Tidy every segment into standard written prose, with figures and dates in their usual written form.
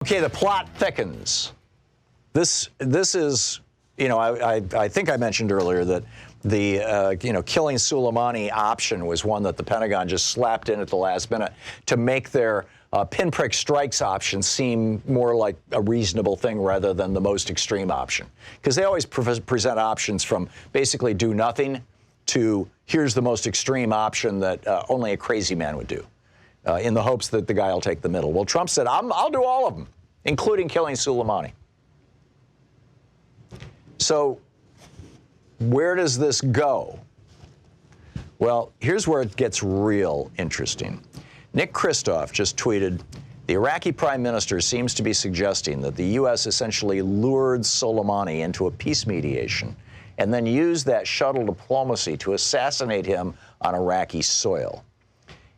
Okay, the plot thickens. This is, I think I mentioned earlier that the, killing Soleimani option was one that the Pentagon just slapped in at the last minute to make their pinprick strikes option seem more like a reasonable thing rather than the most extreme option. Because they always present options from basically do nothing to here's the most extreme option that only a crazy man would do, in the hopes that the guy will take the middle. Well, Trump said, I'll do all of them, including killing Soleimani. So where does this go? Well, here's where it gets real interesting. Nick Kristof just tweeted, the Iraqi Prime Minister seems to be suggesting that the U.S. essentially lured Soleimani into a peace mediation and then used that shuttle diplomacy to assassinate him on Iraqi soil.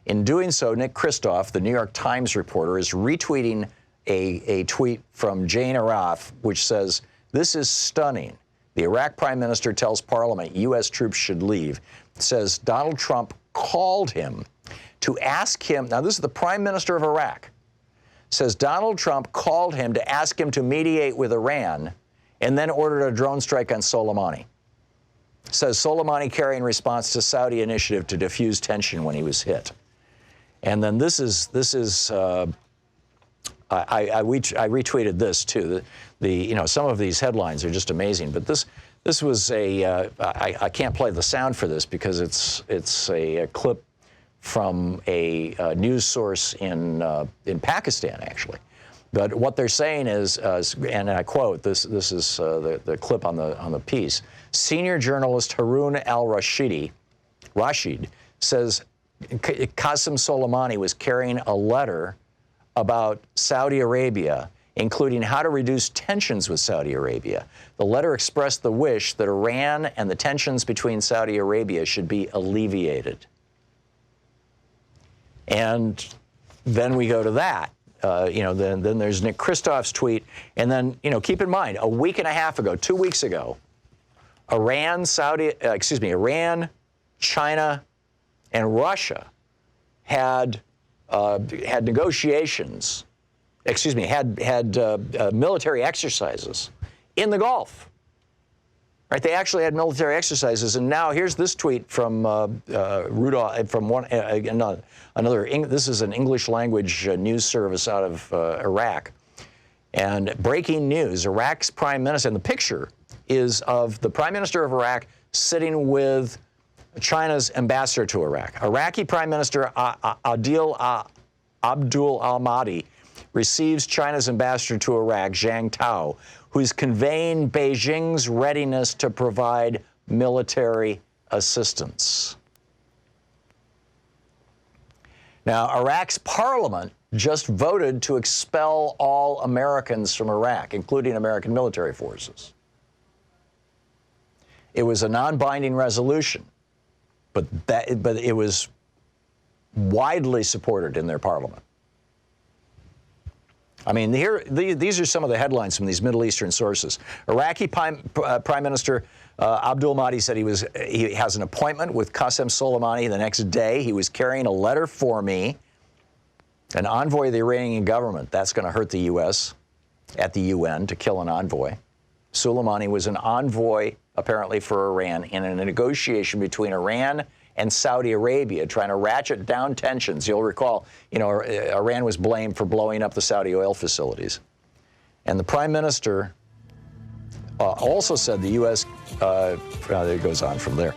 In doing so, Nick Kristof, the New York Times reporter, is retweeting a tweet from Jane Araf, which says, this is stunning. The Iraq Prime Minister tells Parliament U.S. troops should leave. It says Donald Trump called him to ask him, now this is the Prime Minister of Iraq, says Donald Trump called him to ask him to mediate with Iran and then ordered a drone strike on Soleimani. Says Soleimani carrying response to Saudi initiative to diffuse tension when he was hit. And then this is I retweeted this too. Some of these headlines are just amazing, but this was I can't play the sound for this because it's a clip from a news source in Pakistan actually. But what they're saying is, and I quote, this is the clip on the piece. Senior journalist Harun al-Rashid says Qasem Soleimani was carrying a letter about Saudi Arabia, including how to reduce tensions with Saudi Arabia. The letter expressed the wish that Iran and the tensions between Saudi Arabia should be alleviated. And then we go to that. Then there's Nick Kristof's tweet. And then, keep in mind, a week and a half ago, 2 weeks ago, Iran, China, and Russia had negotiations, military exercises in the Gulf. Right? They actually had military exercises, and now here's this tweet from Rudolph, from another. This is an English language news service out of Iraq, and breaking news: Iraq's prime minister, and the picture is of the prime minister of Iraq sitting with China's ambassador to Iraq. Iraqi Prime Minister Abdul al-Mahdi receives China's ambassador to Iraq, Zhang Tao, who's conveying Beijing's readiness to provide military assistance. Now, Iraq's parliament just voted to expel all Americans from Iraq, including American military forces. It was a non-binding resolution, but it was widely supported in their parliament. I mean, these are some of the headlines from these Middle Eastern sources. Iraqi Prime Minister Abdul Mahdi said he has an appointment with Qasem Soleimani the next day. He was carrying a letter for me, an envoy of the Iranian government. That's going to hurt the U.S. at the UN to kill an envoy. Soleimani was an envoy, apparently, for Iran in a negotiation between Iran and Saudi Arabia, trying to ratchet down tensions. You'll recall, Iran was blamed for blowing up the Saudi oil facilities. And the prime minister also said the U.S., it goes on from there.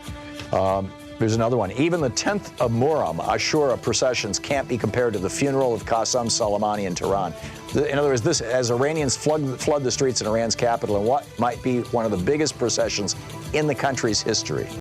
There's another one. Even the 10th of Muharram, Ashura processions can't be compared to the funeral of Qasem Soleimani in Tehran. In other words, as Iranians flood the streets in Iran's capital in what might be one of the biggest processions in the country's history.